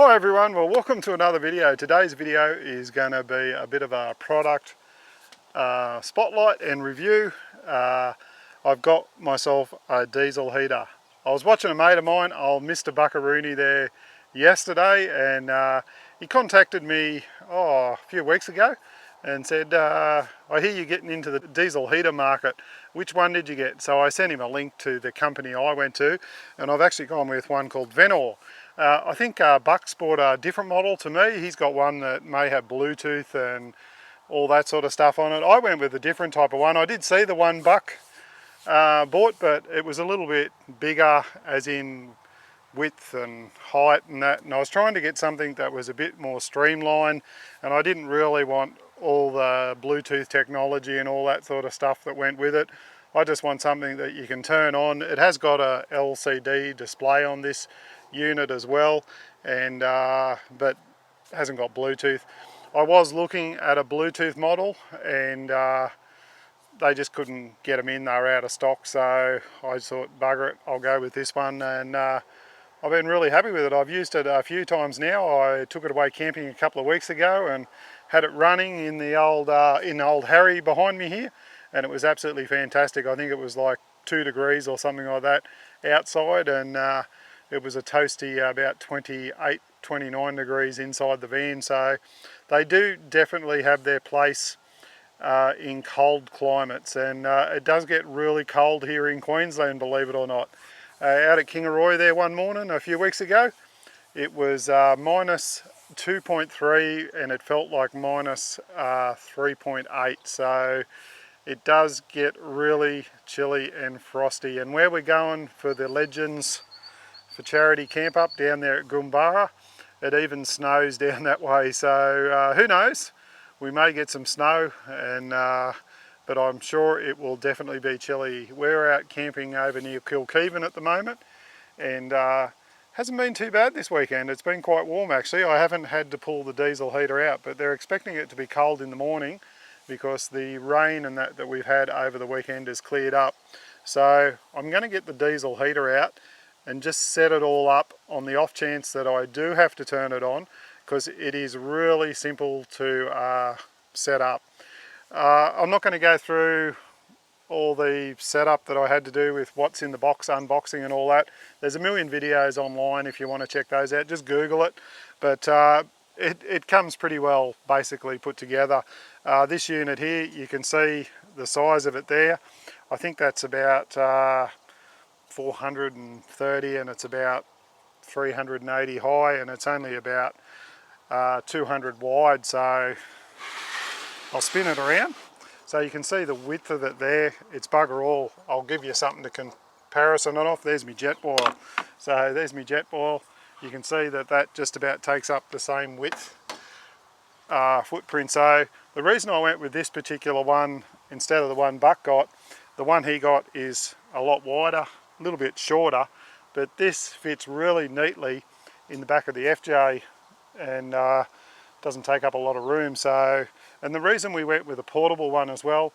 Hi everyone, well welcome to another video. Today's video is going to be a bit of a product spotlight and review. I've got myself a diesel heater. I was watching a mate of mine, old Mr. Buckaroony there yesterday, and he contacted me a few weeks ago and said, I hear you're getting into the diesel heater market. Which one did you get? So I sent him a link to the company I went to, and I've actually gone with one called VEVOR. I think Buck's bought a different model to me. He's got one that may have Bluetooth and all that sort of stuff on it. I went with a different type of one. I did see the one Buck bought, but it was a little bit bigger, as in width and height and that, and I was trying to get something that was a bit more streamlined, and I didn't really want all the Bluetooth technology and all that sort of stuff that went with it. I just want something that you can turn on. It has got a LCD display on this unit as well, and but hasn't got Bluetooth. I was looking at a Bluetooth model, and they just couldn't get them in. They were out of stock, so I thought, bugger it, I'll go with this one, and I've been really happy with it. I've used it a few times now. I took it away camping a couple of weeks ago and had it running in the old Harry behind me here, and it was absolutely fantastic. I think it was like 2 degrees or something like that outside, and it was a toasty about 28, 29 degrees inside the van. So they do definitely have their place in cold climates, and it does get really cold here in Queensland, believe it or not. Out at Kingaroy there one morning a few weeks ago, it was minus 2.3 and it felt like minus 3.8, so it does get really chilly and frosty. And where we're going for the Legends for Charity camp up down there at Goombara, it even snows down that way, so who knows, we may get some snow, and but I'm sure it will definitely be chilly. We're out camping over near Kilkeven at the moment, and hasn't been too bad this weekend. It's been quite warm actually. I haven't had to pull the diesel heater out, but they're expecting it to be cold in the morning because the rain and that we've had over the weekend has cleared up. So I'm going to get the diesel heater out and just set it all up on the off chance that I do have to turn it on, because it is really simple to set up. I'm not going to go through all the setup that I had to do with what's in the box, unboxing and all that. There's a million videos online if you want to check those out. Just Google it. But it comes pretty well basically put together. This unit here, you can see the size of it there. I think that's about 430, and it's about 380 high, and it's only about 200 wide. So I'll spin it around so you can see the width of it there. It's bugger all. I'll give you something to comparison it off. There's my jet boil. So there's my jet boil. You can see that that just about takes up the same width footprint. So the reason I went with this particular one instead of the one Buck got, the one he got is a lot wider, a little bit shorter, but this fits really neatly in the back of the FJ, and doesn't take up a lot of room. So, and the reason we went with a portable one as well,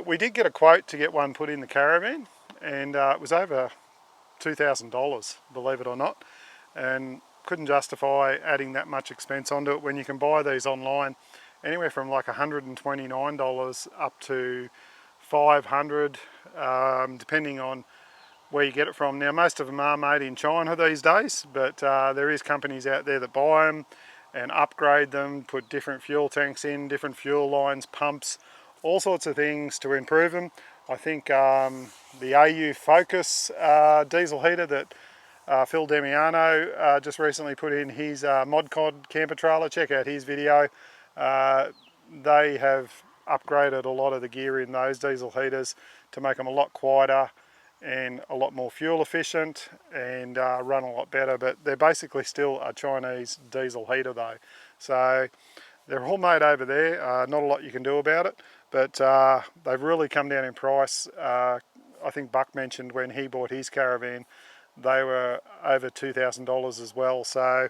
we did get a quote to get one put in the caravan, and it was over $2,000, believe it or not, and couldn't justify adding that much expense onto it when you can buy these online anywhere from like $129 up to $500, depending on where you get it from. Now most of them are made in China these days, but there is companies out there that buy them and upgrade them, put different fuel tanks in, different fuel lines, pumps, all sorts of things to improve them. I think the AU Focus diesel heater that Phil Demiano just recently put in his Mod Cod camper trailer, check out his video. They have upgraded a lot of the gear in those diesel heaters to make them a lot quieter and a lot more fuel efficient, and run a lot better, but they're basically still a Chinese diesel heater though. So they're all made over there, not a lot you can do about it, but they've really come down in price. I think Buck mentioned when he bought his caravan, they were over $2,000 as well, so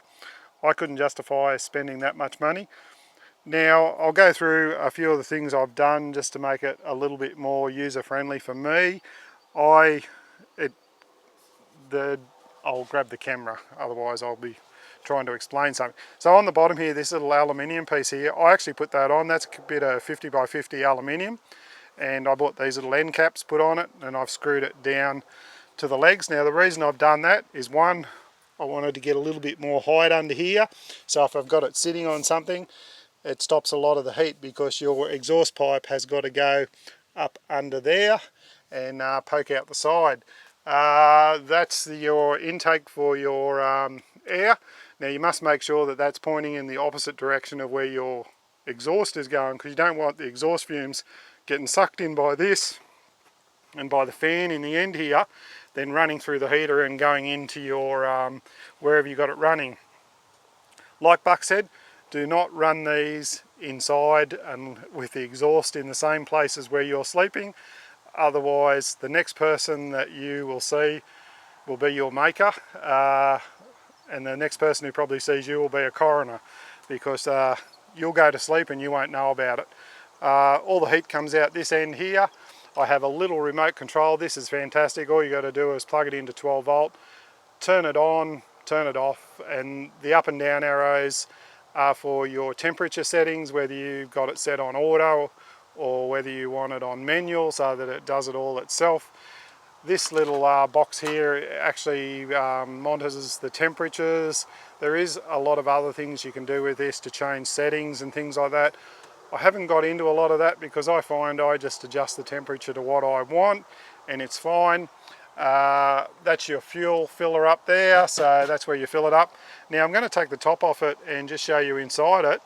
I couldn't justify spending that much money. Now I'll go through a few of the things I've done just to make it a little bit more user friendly for me. I'll grab the camera, otherwise I'll be trying to explain something. So on the bottom here, this little aluminium piece here, I actually put that on. That's a bit of 50 by 50 aluminium, and I bought these little end caps put on it, and I've screwed it down to the legs. Now the reason I've done that is, one, I wanted to get a little bit more height under here, so if I've got it sitting on something, it stops a lot of the heat, because your exhaust pipe has got to go up under there and poke out the side. That's your intake for your air. Now you must make sure that that's pointing in the opposite direction of where your exhaust is going, because you don't want the exhaust fumes getting sucked in by this and by the fan in the end here, then running through the heater and going into your wherever you got it running. Like Buck said, do not run these inside and with the exhaust in the same place as where you're sleeping. Otherwise, the next person that you will see will be your maker, and the next person who probably sees you will be a coroner, because you'll go to sleep and you won't know about it. All the heat comes out this end here. I have a little remote control. This is fantastic. All you got to do is plug it into 12 volt, turn it on, turn it off, and the up and down arrows are for your temperature settings, whether you've got it set on auto or whether you want it on manual so that it does it all itself. This little box here actually monitors the temperatures. There is a lot of other things you can do with this to change settings and things like that. I haven't got into a lot of that because I find I just adjust the temperature to what I want and it's fine. That's your fuel filler up there, so that's where you fill it up. Now I'm going to take the top off it and just show you inside it.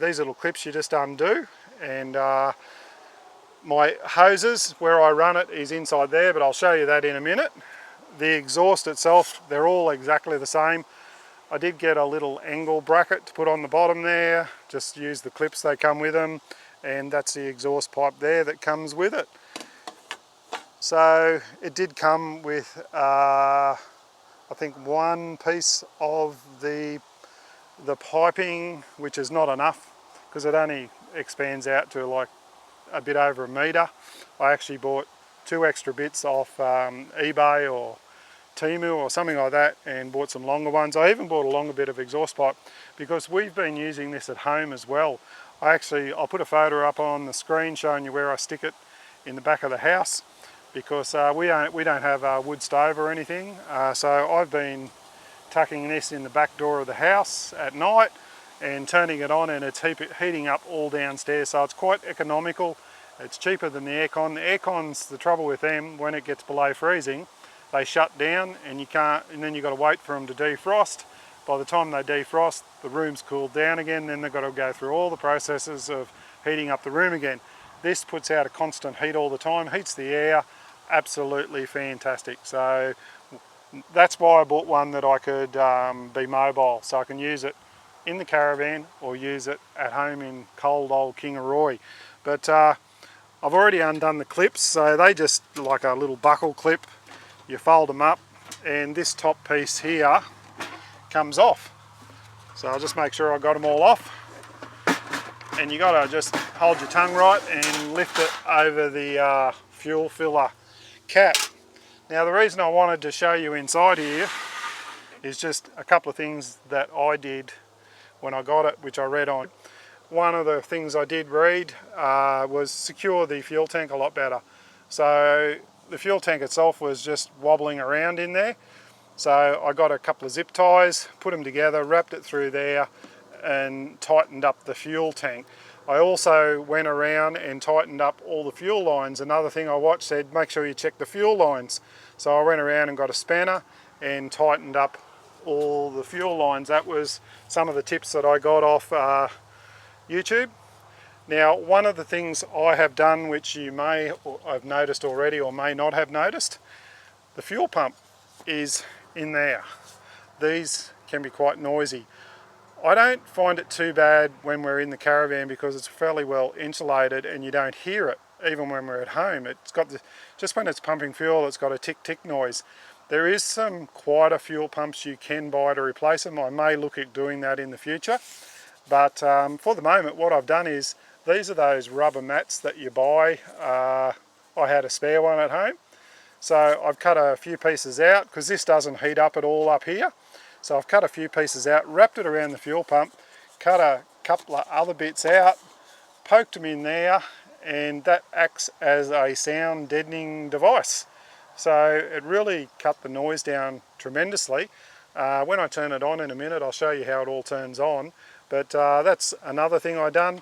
These little clips you just undo, and my hoses, where I run it, is inside there, but I'll show you that in a minute. The exhaust itself, they're all exactly the same. I did get a little angle bracket to put on the bottom there, just use the clips, they come with them, and that's the exhaust pipe there that comes with it. So it did come with I think one piece of the piping, which is not enough because it only expands out to like a bit over a metre. I actually bought 2 extra bits off eBay or Temu or something like that, and bought some longer ones. I even bought a longer bit of exhaust pipe because we've been using this at home as well. I'll put a photo up on the screen showing you where I stick it in the back of the house, because we don't have a wood stove or anything. So I've been tucking this in the back door of the house at night and turning it on, and it's heating up all downstairs, so it's quite economical. It's cheaper than the aircon. The aircons, the trouble with them, when it gets below freezing, they shut down and you can't, and then you've got to wait for them to defrost. By the time they defrost, the room's cooled down again, then they've got to go through all the processes of heating up the room again. This puts out a constant heat all the time, heats the air, absolutely fantastic. So that's why I bought one that I could be mobile, so I can use it in the caravan or use it at home in cold old Kingaroy. But I've already undone the clips, so they just like a little buckle clip. You fold them up and this top piece here comes off. So I'll just make sure I got them all off. And you got to just hold your tongue right and lift it over the fuel filler cap. Now the reason I wanted to show you inside here is just a couple of things that I did when I got it, which I read on. One of the things I did read was secure the fuel tank a lot better. So the fuel tank itself was just wobbling around in there. So I got a couple of zip ties, put them together, wrapped it through there and tightened up the fuel tank. I also went around and tightened up all the fuel lines. Another thing I watched said, make sure you check the fuel lines. So I went around and got a spanner and tightened up all the fuel lines. That was some of the tips that I got off YouTube. Now, one of the things I have done, which you may have noticed already or may not have noticed, the fuel pump is in there. These can be quite noisy. I don't find it too bad when we're in the caravan because it's fairly well insulated and you don't hear it, even when we're at home. It's got just when it's pumping fuel, it's got a tick-tick noise. There is some quieter fuel pumps you can buy to replace them. I may look at doing that in the future. But for the moment, what I've done is, these are those rubber mats that you buy. I had a spare one at home. So I've cut a few pieces out because this doesn't heat up at all up here. So I've cut a few pieces out, wrapped it around the fuel pump, cut a couple of other bits out, poked them in there, and that acts as a sound deadening device. So it really cut the noise down tremendously. When I turn it on in a minute, I'll show you how it all turns on. But that's another thing I done.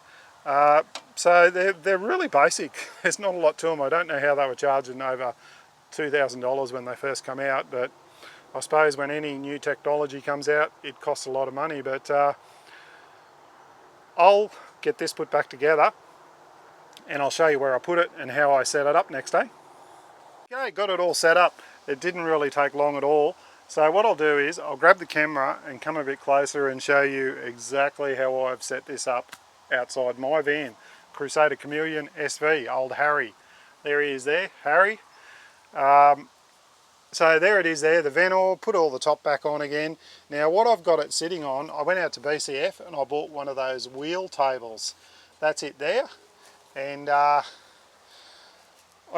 So they're really basic. There's not a lot to them. I don't know how they were charging over $2,000 when they first come out, but I suppose when any new technology comes out, it costs a lot of money. But I'll get this put back together and I'll show you where I put it and how I set it up next day. Okay, got it all set up. It didn't really take long at all. So what I'll do is I'll grab the camera and come a bit closer and show you exactly how I've set this up outside my van. Crusader Chameleon SV, old Harry. There he is there, Harry. So there it is there, the VEVOR, put all the top back on again. Now what I've got it sitting on, I went out to BCF and I bought one of those wheel tables. That's it there. And I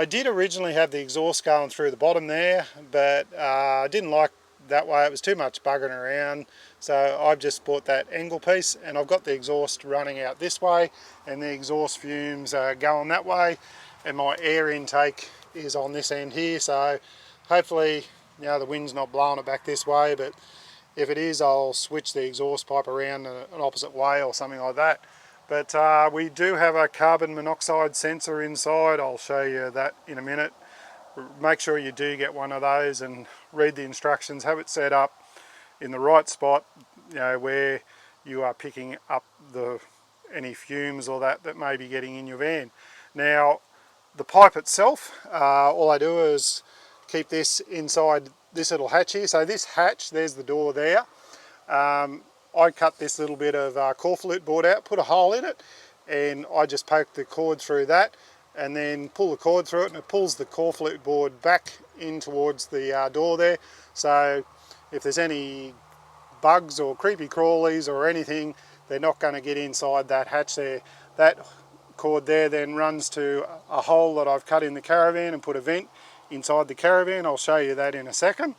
did originally have the exhaust going through the bottom there, but I didn't like that way. It was too much buggering around. So I've just bought that angle piece and I've got the exhaust running out this way and the exhaust fumes are going that way. And my air intake is on this end here. So hopefully, you know, the wind's not blowing it back this way, but if it is, I'll switch the exhaust pipe around an opposite way or something like that. But we do have a carbon monoxide sensor inside. I'll show you that in a minute. Make sure you do get one of those and read the instructions, have it set up in the right spot, you know, where you are picking up any fumes or that may be getting in your van. Now, the pipe itself, all I do is keep this inside this little hatch here. So this hatch, there's the door there. I cut this little bit of core flute board out, put a hole in it, and I just poke the cord through that and then pull the cord through it, and it pulls the core flute board back in towards the door there. So if there's any bugs or creepy crawlies or anything, they're not going to get inside that hatch there. That cord there then runs to a hole that I've cut in the caravan and put a vent inside the caravan. I'll show you that in a second.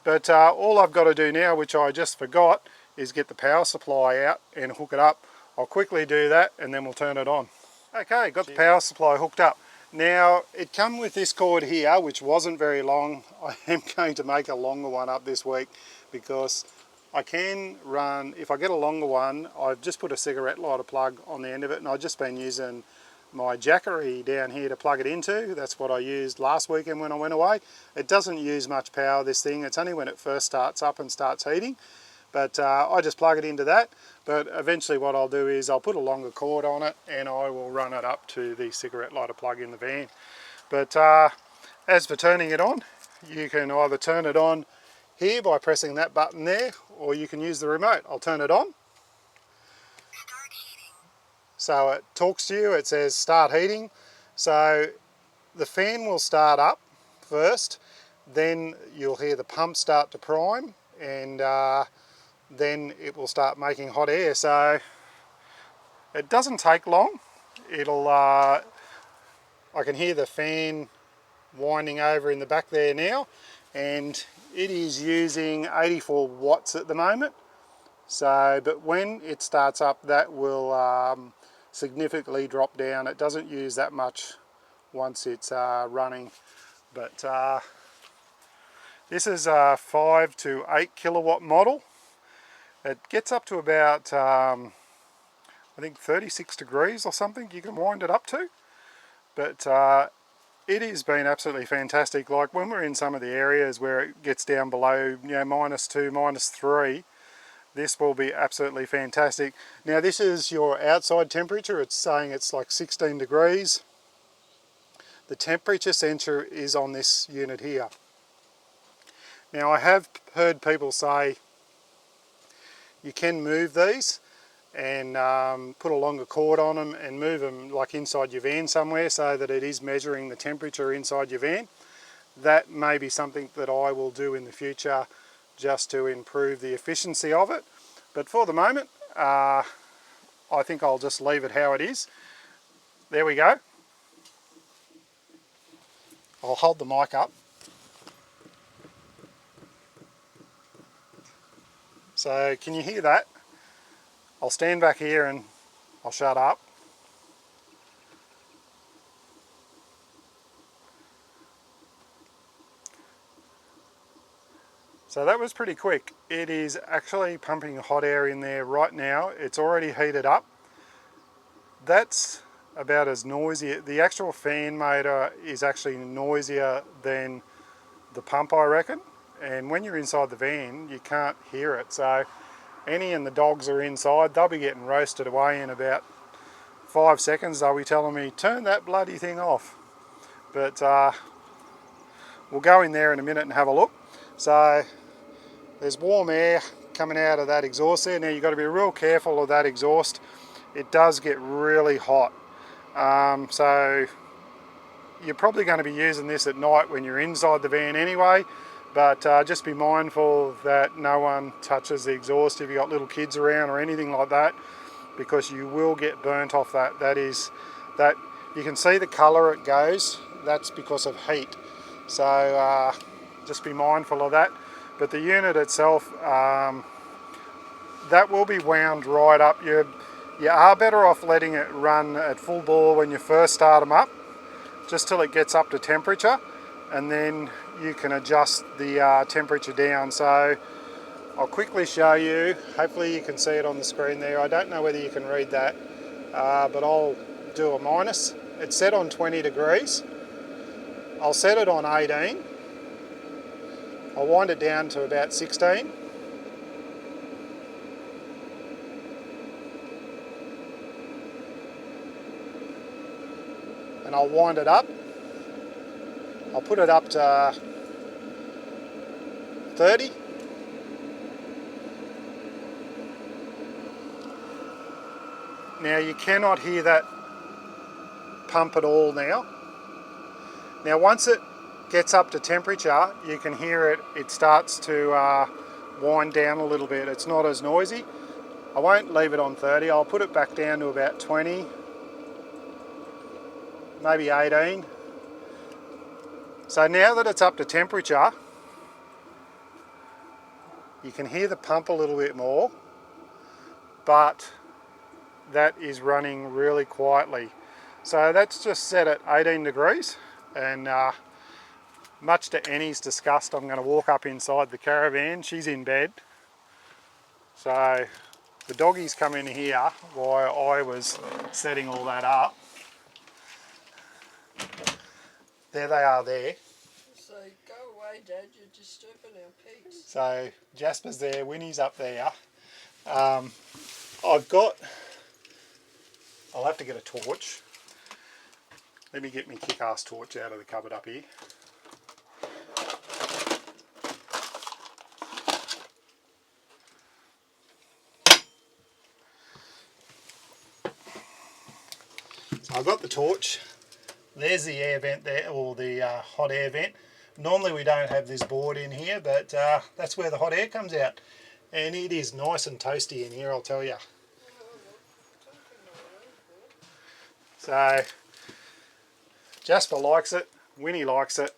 But all I've got to do now, which I just forgot, is get the power supply out and hook it up. I'll quickly do that and then we'll turn it on. Okay, got the power supply hooked up. Now, it come with this cord here, which wasn't very long. I am going to make a longer one up this week because I can run, if I get a longer one, I've just put a cigarette lighter plug on the end of it, and I've just been using my jackery down here to plug it into. That's what I used last weekend when I went away. It doesn't use much power, this thing. It's only when it first starts up and starts heating. But I just plug it into that. But eventually what I'll do is I'll put a longer cord on it and I will run it up to the cigarette lighter plug in the van. But as for turning it on, you can either turn it on here by pressing that button there, or you can use the remote. I'll turn it on. Start heating. So it talks to you, it says start heating. So the fan will start up first, then you'll hear the pump start to prime, and then it will start making hot air. So it doesn't take long. It'll I can hear the fan winding over in the back there now, and it is using 84 watts at the moment. So, but when it starts up, that will significantly drop down. It doesn't use that much once it's running. But this is a 5 to 8 kilowatt model. It gets up to about I think 36 degrees or something you can wind it up to. But it has been absolutely fantastic. Like when we're in some of the areas where it gets down below, you know, -2, -3, this will be absolutely fantastic. Now this is your outside temperature. It's saying it's like 16 degrees. The temperature sensor is on this unit here. Now I have heard people say you can move these and put a longer cord on them and move them like inside your van somewhere so that it is measuring the temperature inside your van. That may be something that I will do in the future just to improve the efficiency of it. But for the moment, I think I'll just leave it how it is. There we go. I'll hold the mic up. So can you hear that? I'll stand back here and I'll shut up. So that was pretty quick. It is actually pumping hot air in there right now. It's already heated up. That's about as noisy. The actual fan motor is actually noisier than the pump, I reckon. And when you're inside the van, you can't hear it. So Annie and the dogs are inside. They'll be getting roasted away in about 5 seconds. They'll be telling me, turn that bloody thing off. But we'll go in there in a minute and have a look. So there's warm air coming out of that exhaust there. Now you've got to be real careful of that exhaust. It does get really hot. So you're probably going to be using this at night when you're inside the van anyway, but just be mindful that no one touches the exhaust if you've got little kids around or anything like that, because you will get burnt off that. That you can see the colour it goes. That's because of heat. So just be mindful of that. But the unit itself, that will be wound right up. You are better off letting it run at full bore when you first start them up, just till it gets up to temperature, and then you can adjust the temperature down. So I'll quickly show you. Hopefully you can see it on the screen there. I don't know whether you can read that, but I'll do a minus. It's set on 20 degrees. I'll set it on 18. I'll wind it down to about 16. And I'll wind it up. I'll put it up to 30. Now you cannot hear that pump at all now. Now once it gets up to temperature, you can hear it. It starts to wind down a little bit. It's not as noisy. I won't leave it on 30. I'll put it back down to about 20. Maybe 18. So now that it's up to temperature, you can hear the pump a little bit more, but that is running really quietly. So that's just set at 18 degrees, and much to Annie's disgust, I'm going to walk up inside the caravan. She's in bed. So the doggies come in here while I was setting all that up. There they are there. So go away, Dad, you're disturbing our peace. So Jasper's there, Winnie's up there. I'll have to get a torch. Let me get my kick-ass torch out of the cupboard up here. So I've got the torch. There's the air vent there, or the hot air vent. Normally we don't have this board in here, but that's where the hot air comes out. And it is nice and toasty in here, I'll tell you. So Jasper likes it, Winnie likes it.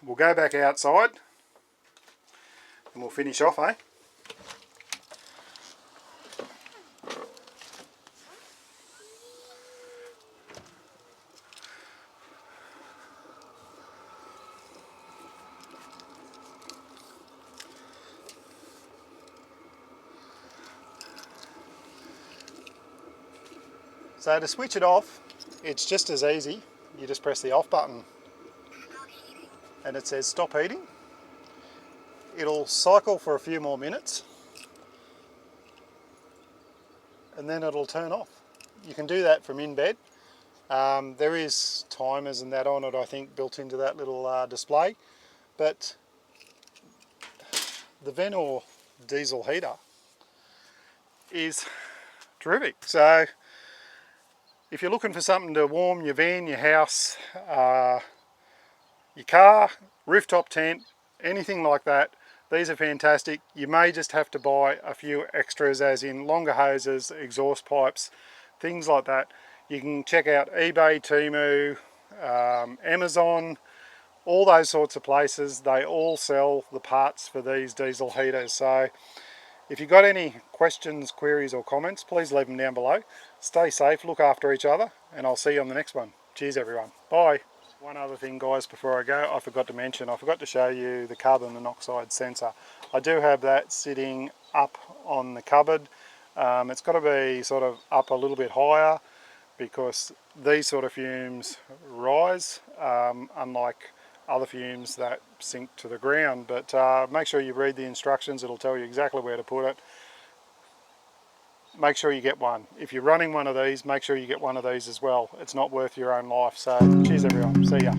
We'll go back outside and we'll finish off, eh? So to switch it off, it's just as easy. You just press the off button and it says stop heating. It'll cycle for a few more minutes and then it'll turn off. You can do that from in bed. There is timers and that on it, I think, built into that little display. But the VEVOR diesel heater is terrific. So if you're looking for something to warm your van, your house, your car, rooftop tent, anything like that, these are fantastic. You may just have to buy a few extras, as in longer hoses, exhaust pipes, things like that. You can check out eBay, Temu, Amazon, all those sorts of places. They all sell the parts for these diesel heaters. So If you've got any questions, queries or comments, please leave them down below. Stay safe, look after each other, and I'll see you on the next one. Cheers everyone. Bye. One other thing guys before I go, I forgot to show you the carbon monoxide sensor. I do have that sitting up on the cupboard. It's got to be sort of up a little bit higher because these sort of fumes rise, unlike other fumes that sink to the ground. But make sure you read the instructions, it'll tell you exactly where to put it. Make sure you get one. If you're running one of these, make sure you get one of these as well. It's not worth your own life. So cheers everyone, see ya.